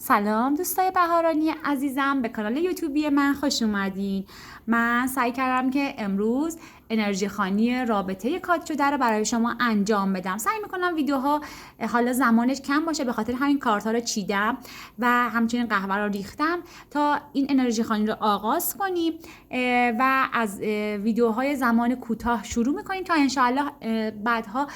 سلام دوستای بهارانی عزیزم، به کانال یوتیوبی من خوش اومدین. من سعی کردم که امروز انرژی خوانی رابطه کات شده رو برای شما انجام بدم. سعی میکنم ویدیوها حالا زمانش کم باشه، به خاطر همین کارت ها رو چیدم و همچنین قهوه رو ریختم تا این انرژی خوانی رو آغاز کنیم و از ویدیوهای زمان کوتاه شروع میکنیم تا انشاءالله بعدها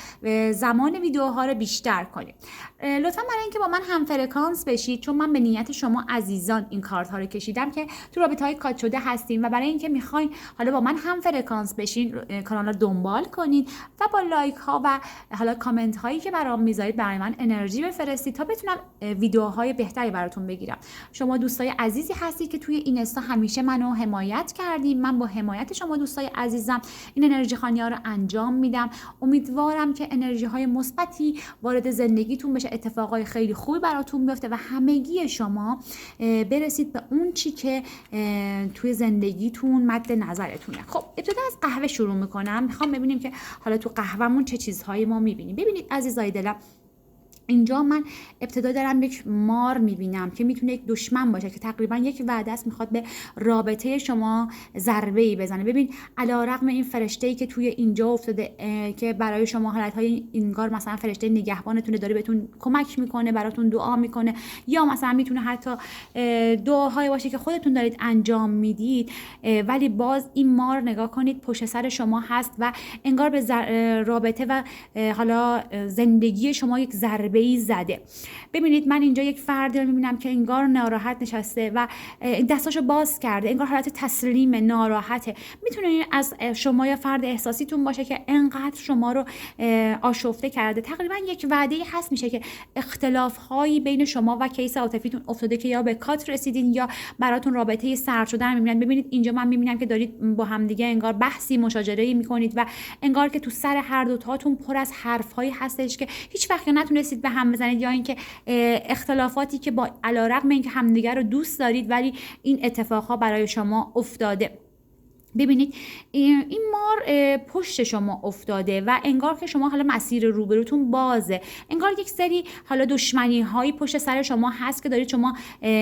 زمان ویدیوها رو بیشتر کنیم. لطفا برای اینکه با من هم فرکانس بشید، چون من به نیت شما عزیزان این کارت ها رو کشیدم که تو رابطه های کات شده هستیم و برای اینکه میخواین حالا با من هم فرکانس بشین، کانال رو دنبال کنید و با لایک ها و حالا کامنت هایی که برام میذارید برای من انرژی بفرستید تا بتونم ویدیوهای بهتری براتون بگیرم. شما دوستای عزیزی هستید که توی اینستا همیشه منو حمایت کردید. من با حمایت شما دوستای عزیزم این انرژی خوانی ها رو انجام میدم. امیدوارم که انرژی های مثبتی وارد زندگیتون بشه، اتفاقای خیلی خوبی براتون بیفته و همگی شما برسید به اون چی که توی زندگیتون مد نظرتونه. خب ابتدا از قهوه شروع میکنم. میخوام ببینیم که حالا تو قهوهمون چه چیزهایی ما میبینیم. ببینید عزیزای دلم، اینجا من ابتدا دارم یک مار میبینم که میتونه یک دشمن باشه که تقریبا یک وعده است میخواد به رابطه شما ضربه ای بزنه. ببین علیرغم این فرشته‌ای که توی اینجا افتاده که برای شما حالتهای انگار مثلا فرشته نگهبانتونه، داره بهتون کمک میکنه، براتون دعا میکنه، یا مثلا میتونه حتی دعاهایی باشه که خودتون دارید انجام میدید، ولی باز این مار نگاه کنید پشت سر شما هست و انگار به رابطه و حالا زندگی شما یک ضربه زده. ببینید من اینجا یک فردی رو میبینم که انگار ناراحت نشسته و دستاشو باز کرده، انگار حالت تسلیم، ناراحته. میتونه این از شما یا فرد احساسیتون باشه که انقدر شما رو آشفته کرده. تقریبا یک وعده هست میشه که اختلاف هایی بین شما و کیس عاطفیتون افتاده که یا به کات رسیدین یا براتون رابطه سرد شدن میبینن. ببینید اینجا من میبینم که دارید با همدیگه انگار بحثی، مشاجره میکنید و انگار که تو سر هر دو تاتون پر از حرف هایی هستش که هیچ وقت نتونستید به هم بزنید، یا اینکه اختلافاتی که با علیرغم اینکه همدیگه رو دوست دارید ولی این اتفاقها برای شما افتاده. ببینید این مار پشت شما افتاده و انگار که شما حالا مسیر روبروتون بازه، انگار یک سری حالا دشمنی هایی پشت سر شما هست که دارید شما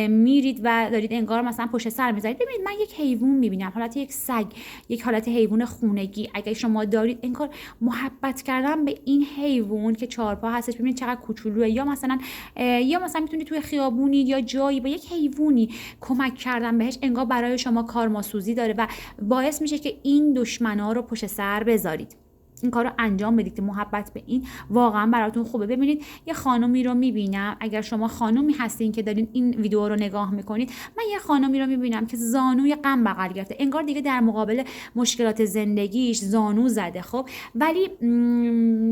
میرید و دارید انگار مثلا پشت سر میذارید. ببینید من یک حیوان میبینم، حالت یک سگ، یک حالت حیوان خونگی. اگه شما دارید انگار محبت کردن به این حیوان که چهارپا هستش، ببینید چقدر کوچولوئه، یا مثلا میتونید توی خیابونی یا جایی با یک حیوانی کمک کردن بهش، انگار برای شما کارماسوزی داره و باعث میشه که این دشمنا رو پشت سر بذارید، این کار رو انجام بدید که محبت به این واقعا براتون خوبه. ببینید یه خانومی رو میبینم، اگر شما خانومی هستین که دارین این ویدیو رو نگاه میکنید، من یه خانومی رو میبینم که زانوی غم بغل گرفته، انگار دیگه در مقابل مشکلات زندگیش زانو زده. خب ولی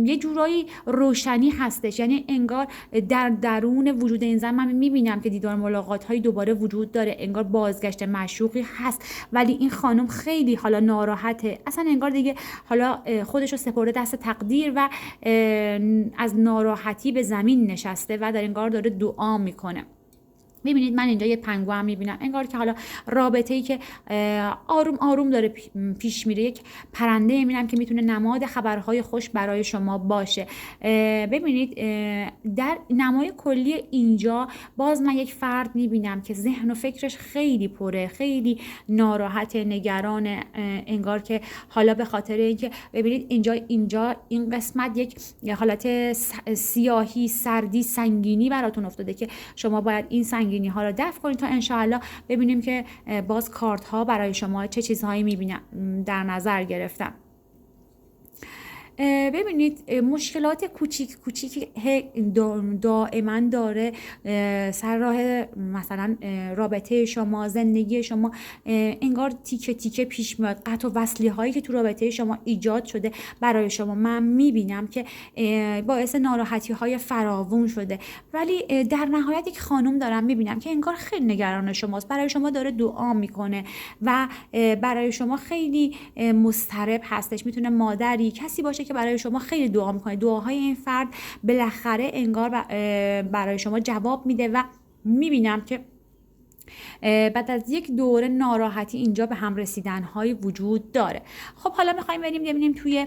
یه جورایی روشنی هستش، یعنی انگار در درون وجود این زن من میبینم که دیدار ملاقات های دوباره وجود داره، انگار بازگشت معشوقی هست، ولی این خانم خیلی حالا ناراحته، اصلا انگار دیگه حالا خودش سپرده دست تقدیر و از ناراحتی به زمین نشسته و در انگار داره دعا میکنه. ببینید من اینجا یه پنگوئن میبینم، انگار که حالا رابطه‌ای که آروم آروم داره پیش میره. یک پرنده میبینم که میتونه نماد خبرهای خوش برای شما باشه. ببینید در نمای کلی اینجا باز من یک فرد میبینم که ذهن و فکرش خیلی پره، خیلی ناراحت، نگران، انگار که حالا به خاطر اینکه ببینید اینجا این قسمت یک حالت سیاهی، سردی، سنگینی براتون افتاده که شما باید این سنگینی ها رو دفع کنید تا انشاءالله ببینیم که باز کارت ها برای شما چه چیزهایی میبینم در نظر گرفتم. ببینید مشکلات کوچیک دائما داره سر راه مثلا رابطه شما، زندگی شما، انگار تیکه تیکه پیش میاد. قطع و وصلی هایی که تو رابطه شما ایجاد شده برای شما من میبینم که باعث ناراحتی های فراوون شده، ولی در نهایت یک خانم دارم میبینم که انگار خیلی نگران شماست، برای شما داره دعا میکنه و برای شما خیلی مضطرب هستش. میتونه مادری، کسی باشه که برای شما خیلی دعا میکنه. دعاهای این فرد بالاخره انگار برای شما جواب میده و میبینم که بعد از یک دوره ناراحتی اینجا به هم رسیدن های وجود داره. خب حالا میخوایم بریم ببینیم توی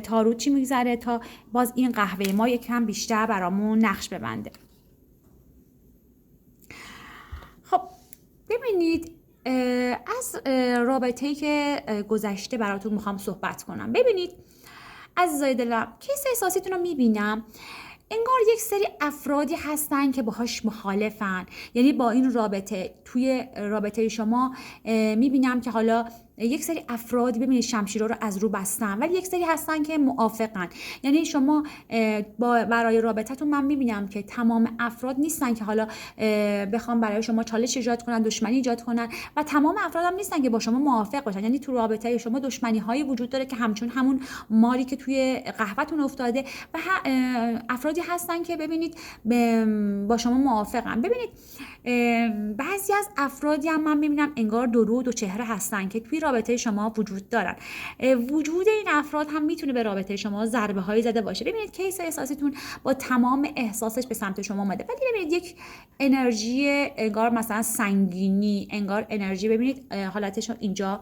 تاروت چی میگذره تا باز این قهوه ما یکم بیشتر برامون نقش ببنده. ببینید از رابطه‌ای که گذشته براتون میخوام صحبت کنم. ببینید عزیزای دلم، کیس احساسیتون رو میبینم انگار یک سری افرادی هستن که باهاش مخالفن، یعنی با این رابطه، توی رابطه شما میبینم که حالا یک سری افرادی ببینید شمشیرها رو از رو بستن، ولی یک سری هستن که موافقن. یعنی شما برای رابطتون من میبینم که تمام افراد نیستن که حالا بخوام برای شما چالش ایجاد کنن، دشمنی ایجاد کنن، و تمام افراد هم نیستن که با شما موافق باشن. یعنی تو رابطه شما دشمنی هایی وجود داره که همچون همون ماری که توی قهوه‌تون افتاده، و افرادی هستن که ببینید با شما موافقن. ببینید بعضی از افرادی هم من میبینم انگار دو چهره هستن که توی رابطه شما وجود دارن. وجود این افراد هم میتونه به رابطه شما ضربه هایی زده باشه. ببینید کیس احساسیتون با تمام احساسش به سمت شما اومده، ولی ببینید یک انرژی انگار مثلا سنگینی، انگار انرژی، ببینید حالتش اینجا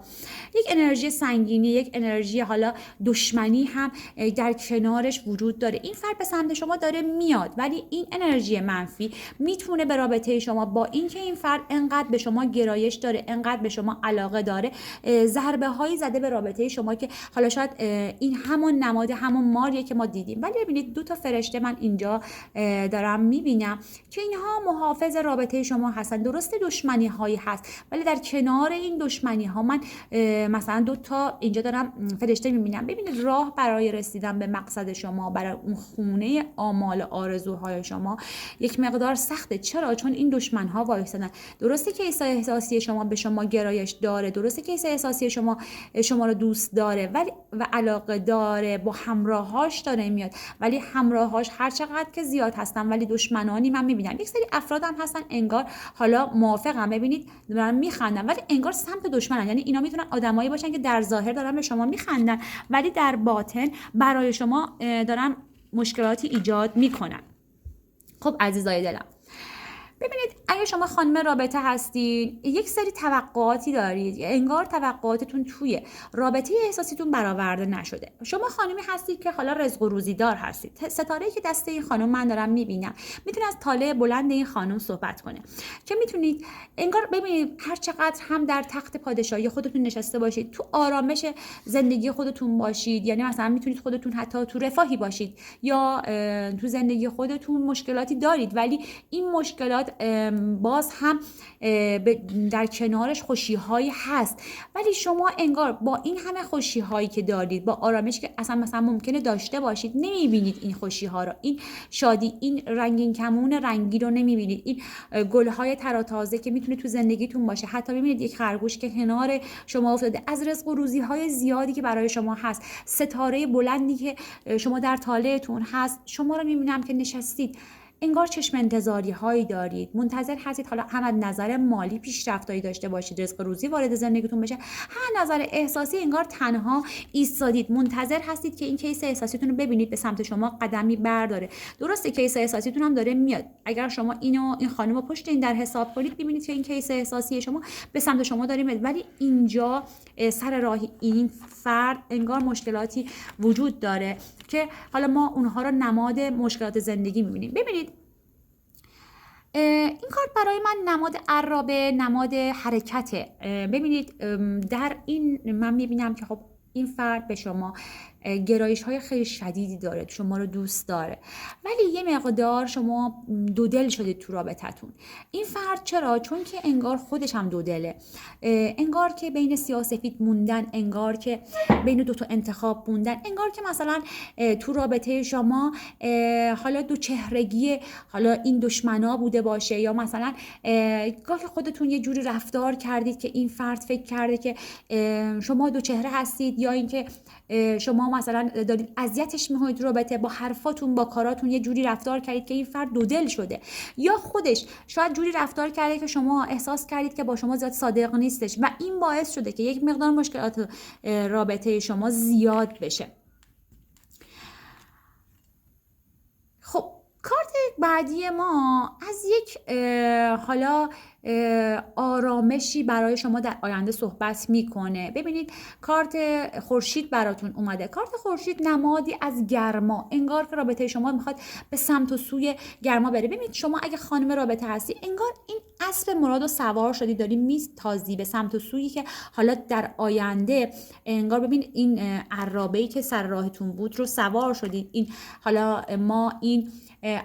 یک انرژی سنگینی، یک انرژی حالا دشمنی هم در کنارش وجود داره. این فرد به سمت شما داره میاد، ولی این انرژی منفی میتونه به رابطه شما، با اینکه این فرد انقدر به شما گرایش داره، انقدر به شما علاقه داره، ضربه هایی زده به رابطه شما که حالا شاید این همون نماد همون ماریه که ما دیدیم. ولی ببینید دو تا فرشته من اینجا دارم میبینم که اینها محافظ رابطه شما هستن. درسته دشمنی هایی هست، ولی در کنار این دشمنی ها من مثلا دو تا اینجا دارم فرشته میبینم. ببینید راه برای رسیدن به مقصد شما، برای اون خونه آمال آرزوهای شما یک مقدار سخته. چرا؟ چون این دشمن ها وایسادن. درسته که احساسی شما به شما گرایش داره، درسته که احساسی شما رو دوست داره ولی و علاقه داره، با همراهاش داره میاد، ولی همراهاش هر چقدر که زیاد هستن ولی دشمنانی من میبینم. یک سری افراد هم هستن انگار حالا موافقم، ببینید دارن میخندن ولی انگار سمت دشمنن. یعنی اینا میتونن آدمایی باشن که در ظاهر دارن به شما میخندن ولی در باطن برای شما دارن مشکلاتی ایجاد میکنن. خب عزیزای دلم، ببینید اگه شما خانم رابطه هستین یک سری توقعاتی دارید، انگار توقعاتتون توی رابطه احساسیتون برآورده نشده. شما خانمی هستید که حالا رزق و روزی دار هستید. ستاره‌ای که دست این خانم من دارم میبینم میتونه از طالع بلند این خانم صحبت کنه که میتونید انگار ببینید هر چقدر هم در تخت پادشاهی خودتون نشسته باشید، تو آرامش زندگی خودتون باشید، یعنی مثلا میتونید خودتون حتی تو رفاهی باشید یا تو زندگی خودتون مشکلاتی دارید، ولی این مشکلات باز هم در کنارش خوشی هایی هست، ولی شما انگار با این همه خوشی هایی که دارید، با آرامش که اصلا مثلا ممکنه داشته باشید، نمیبینید این خوشی ها رو، این شادی، این رنگین کمون رنگی رو نمیبینید، این گل های تراتازه که میتونه تو زندگیتون باشه. حتی ببینید یک خرگوش که کنار شما افتاده، از رزق و روزی های زیادی که برای شما هست، ستاره بلندی که شما در طالعتون هست، شما رو میبینم که نشستید انگار چشم انتظاری هایی دارید، منتظر هستید حالا هم از نظر مالی پیشرفتایی داشته باشید، رزق روزی وارد زندگیتون بشه، هم نظر احساسی انگار تنها ایستادید، منتظر هستید که این کیس احساسیتون رو ببینید به سمت شما قدمی برداره. درسته کیس احساسیتون هم داره میاد، اگر شما این خانم رو پشت این در حساب کنید ببینید که این کیس احساسی شما به سمت شما داره میاد، ولی اینجا سر راه این فرد انگار مشکلاتی وجود داره که حالا ما اونها رو نماد مشکلات زندگی میبینیم. ببینید این کارت برای من نماد عرابه، نماد حرکته. ببینید در این من میبینم که خب این فرد به شما گرایش های خیلی شدیدی داره، شما رو دوست داره، ولی یه مقدار شما دو دل شدید تو رابطتون. این فرد چرا؟ چون که انگار خودش هم دو دله، انگار که بین سیاه‌سفید موندن، انگار که بین دو تا انتخاب موندن، انگار که مثلا تو رابطه شما حالا دو چهرگی حالا این دشمنا بوده باشه، یا مثلا گاهی خودتون یه جوری رفتار کردید که این فرد فکر کرده که شما دو چهره هستید، یا اینکه شما مثلا دارید اذیتش می‌کنید رابطه، با حرفاتون با کاراتون یه جوری رفتار کردید که این فرد دو دل شده، یا خودش شاید جوری رفتار کرده که شما احساس کردید که با شما زیاد صادق نیستش و این باعث شده که یک مقدار مشکلات رابطه شما زیاد بشه. خب کارت بعدی ما از یک حالا آرامشی برای شما در آینده صحبت میکنه. ببینید کارت خورشید براتون اومده. کارت خورشید نمادی از گرما، انگار که رابطه شما میخواد به سمت و سوی گرما بره. ببینید شما اگه خانم رابطه هستی، انگار این اسب مراد و سوار شدی، داری میتازی به سمت و سویی که حالا در آینده انگار ببین این عرابه‌ای که سر راهتون بود رو سوار شدید. این حالا ما این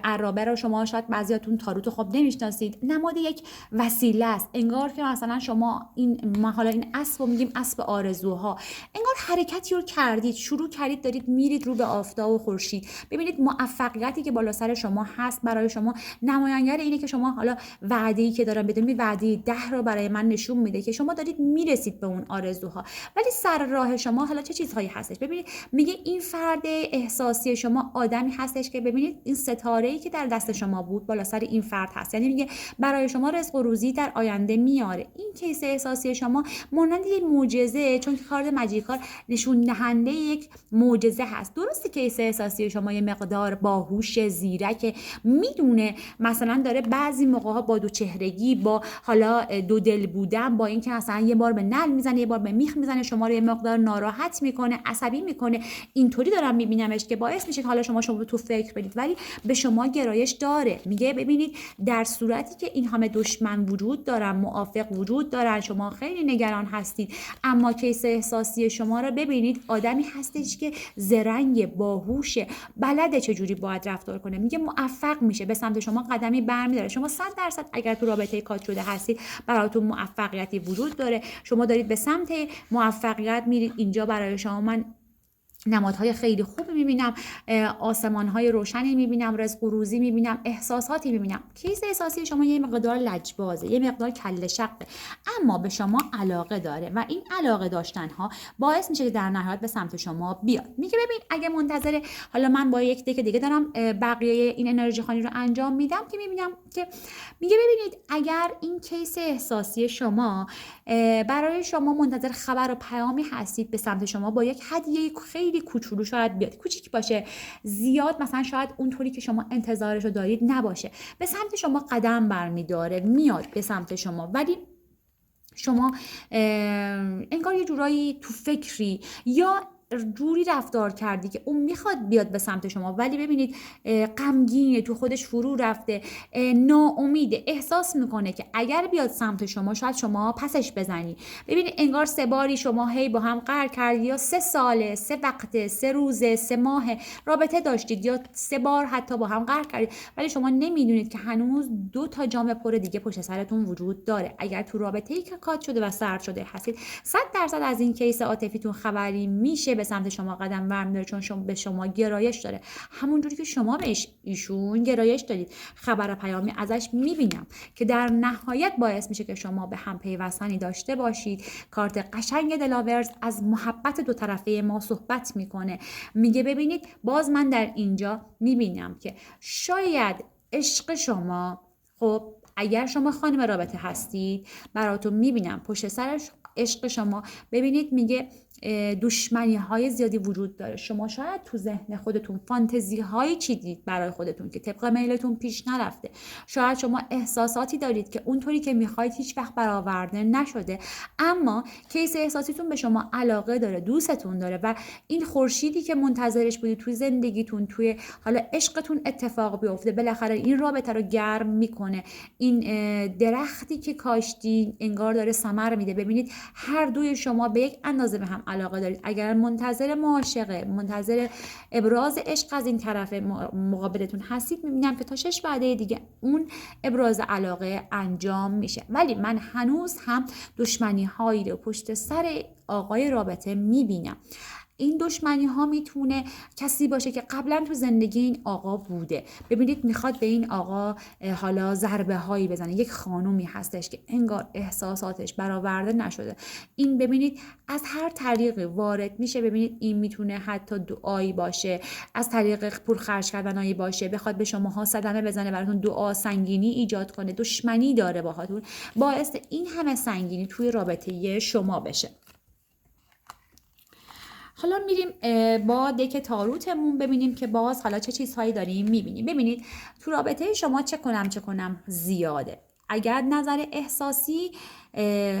عرابه رو شما شاید بعضیاتون تاروت رو خب نمیشناسید، نماد یک وسیله است. انگار که مثلا شما ما حالا این اسب رو میگیم اسب آرزوها، انگار حرکتی رو کردید، شروع کردید، دارید میرید رو به آفتاب و خورشید. ببینید موفقیتی که بالا سر شما هست برای شما نمایانگر اینه که شما حالا وعده‌ای که دارم بدون وعده 10 رو برای من نشون میده که شما دارید میرسید به اون آرزوها. ولی سر راه شما حالا چه چیزهایی هستش؟ ببینید میگه این فرد احساسی شما آدمی هستش که ببینید این ستاره‌ای که در دست شما بود بالا سر این فرد هست، یعنی میگه برای شما رزق و روزی در آینده میاره. این کیس احساسی شما مانند یک معجزه، چون که کارت ماجیکال نشون دهنده یک معجزه هست. درسته کیس احساسی شما یه مقدار باهوش، زیرک، میدونه مثلا داره بعضی موقع‌ها با دو چهرگی، با حالا دو دل بودن، با اینکه مثلا یه بار به نل میزنه، یه بار به میخ میزنه، شما رو یه مقدار ناراحت میکنه، عصبی میکنه. اینطوری دارم میبینمش که باعث میشه که حالا شما تو فکر بدید، ولی به شما گرایش داره. میگه ببینید در صورتی که این همه دشمن وجود دارن، موافق وجود دارن، شما خیلی نگران هستید، اما کیس احساسی شما رو ببینید آدمی هستش که زرنگ، باهوشه، بلده چجوری باید رفتار کنه. میگه موفق میشه، به سمت شما قدمی برمیداره. شما 100% اگر تو رابطه کات شده هستید براتون موفقیتی وجود داره، شما دارید به سمت موفقیت میرید. اینجا برای شما من نمادهای خیلی خوب میبینم، آسمانهای روشنی میبینم، رزق و روزی میبینم، احساساتی میبینم. کیس احساسی شما یه مقدار لجبازه، یه مقدار کله شقه، اما به شما علاقه داره و این علاقه داشتنها باعث میشه که در نهایت به سمت شما بیاد. میگه ببین اگه منتظر حالا من با یک دک دیگه دارم بقیه این انرژی خانی رو انجام میدم که میبینم که میگه ببینید اگر این کیس احساسی شما برای شما منتظر خبر و پیامی هستید، به سمت شما با یک هدیه خیلی کوچولو شاید بیاد، کوچیک باشه، زیاد مثلا شاید اونطوری که شما انتظارش رو دارید نباشه، به سمت شما قدم برمیداره، میاد به سمت شما، ولی شما انگار یه جورایی تو فکری یا جوری رفتار کردی که اون میخواد بیاد به سمت شما، ولی ببینید غمگینه، تو خودش فرو رفته، ناامیده، احساس میکنه که اگر بیاد سمت شما شاید شما پسش بزنی. ببینید انگار 3 باری شما هی با هم قرار کردی، یا 3 ساله، 3 وقته، 3 روزه، 3 ماه رابطه داشتید، یا 3 بار حتی با هم قرار کردید، ولی شما نمیدونید که هنوز 2 تا جام پر دیگه پشت سرتون وجود داره. اگر تو رابطه‌ای که کات شده و سرد شده هستید، 100% از این کیس عاطفیتون خبری میشه به سمت شما قدم برمی‌داره، چون شما به شما گرایش داره، همونجوری که شما بهش ایشون گرایش دارید. خبر پیامی ازش میبینم که در نهایت باعث میشه که شما به هم پیوستنی داشته باشید. کارت قشنگ دلاورز از محبت دو طرفه ما صحبت میکنه. میگه ببینید باز من در اینجا میبینم که شاید عشق شما، خب اگر شما خانم رابطه هستید براتون میبینم پشت سرش عشق شما، ببینید میگه دشمنی های زیادی وجود داره. شما شاید تو ذهن خودتون فانتزی هایی چیدید برای خودتون که طبق میلتون پیش نرفته. شاید شما احساساتی دارید که اونطوری که میخواید هیچ وقت برآورده نشده، اما کیس احساسیتون به شما علاقه داره، دوستتون داره و این خورشیدی که منتظرش بودید توی زندگیتون، توی حالا عشقتون اتفاق بیفته، بالاخره این رابطه رو گرم میکنه. این درختی که کاشتین انگار داره ثمر میده. ببینید هر دوی شما به یک اندازه به هم علاقه دارید. اگر منتظر معاشقه، منتظر ابراز عشق از این طرف مقابلتون هستید، میبینم که تا 6 وعده دیگه اون ابراز علاقه انجام میشه. ولی من هنوز هم دشمنی هایی رو پشت سر آقای رابطه میبینم. این دشمنی ها میتونه کسی باشه که قبلا تو زندگی این آقا بوده. ببینید میخواد به این آقا حالا ضربه هایی بزنه. یک خانومی هستش که انگار احساساتش برآورده نشده. این ببینید از هر طریقی وارد میشه. ببینید این میتونه حتی دعایی باشه، از طریق پرخرج کردنایی باشه، بخواد به شماها صدمه بزنه، براتون دعا سنگینی ایجاد کنه، دشمنی داره باهاتون، باعث این همه سنگینی توی رابطه شما بشه. حالا میریم با دک تاروتمون ببینیم که باز حالا چه چیزهایی داریم میبینیم. ببینید تو رابطه شما چه کنم زیاده. اگر نظر احساسی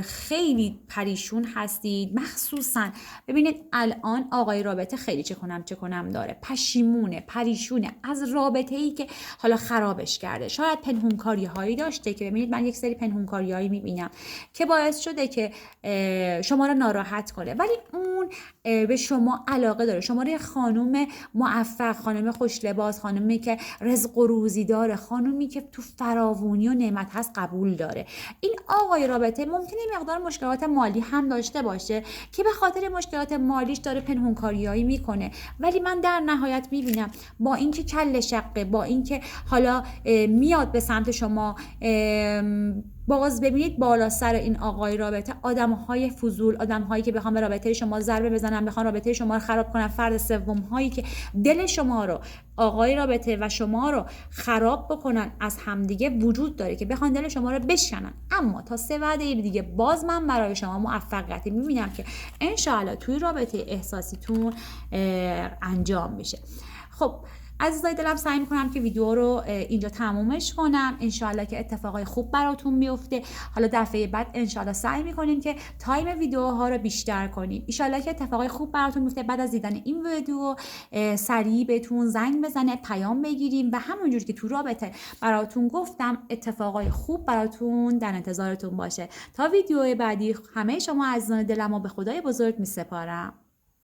خیلی پریشون هستید، مخصوصا ببینید الان آقای رابطه خیلی چه کنم داره، پشیمونه، پریشونه از رابطه ای که حالا خرابش کرده. شاید پنهونکاری هایی داشته که ببینید من یک سری پنهونکاری هایی میبینم که باعث شده که شما رو ناراحت کنه، ولی اون به شما علاقه داره. شما رو یه خانم موفق، خانم خوش لباس، خانمی که رزق و روزی داره، خانمی که تو فراوانی و نعمت هست قبول داره. این آقای رابطه ممکنه مقدار مشکلات مالی هم داشته باشه که به خاطر مشکلات مالیش داره پنهونکاریایی میکنه، ولی من در نهایت میبینم با اینکه کله شقه، با اینکه حالا میاد به سمت شما، باز ببینید بالا سر این آقای رابطه آدم‌های فضول، آدم‌هایی که بخوام به رابطه شما ضربه بزنن، بخوام رابطه شما رو خراب کنن، فرد سوم‌هایی که دل شما رو، آقای رابطه و شما رو خراب بکنن از همدیگه وجود داره که بخوان دل شما رو بشکنن. اما تا 3 وعده دیگه باز من برای شما موفقیتی می‌بینم که انشاءالله توی رابطه احساسیتون انجام میشه. خب عزیزای دلم، سعی میکنم که ویدیو رو اینجا تمومش کنم. انشالله که اتفاقای خوب براتون بیفته. حالا دفعه بعد انشالله سعی میکنیم که تایم ویدیوها رو بیشتر کنیم. انشالله که اتفاقای خوب براتون بیفته. بعد از دیدن این ویدیو سریع بهتون زنگ بزنه، پیام بگیریم و همونجوری که تو رابطه براتون گفتم اتفاقای خوب براتون در انتظارتون باشه. تا ویدیو بعدی همه شما عزیزان دلم رو به خدای بزرگ میسپارم.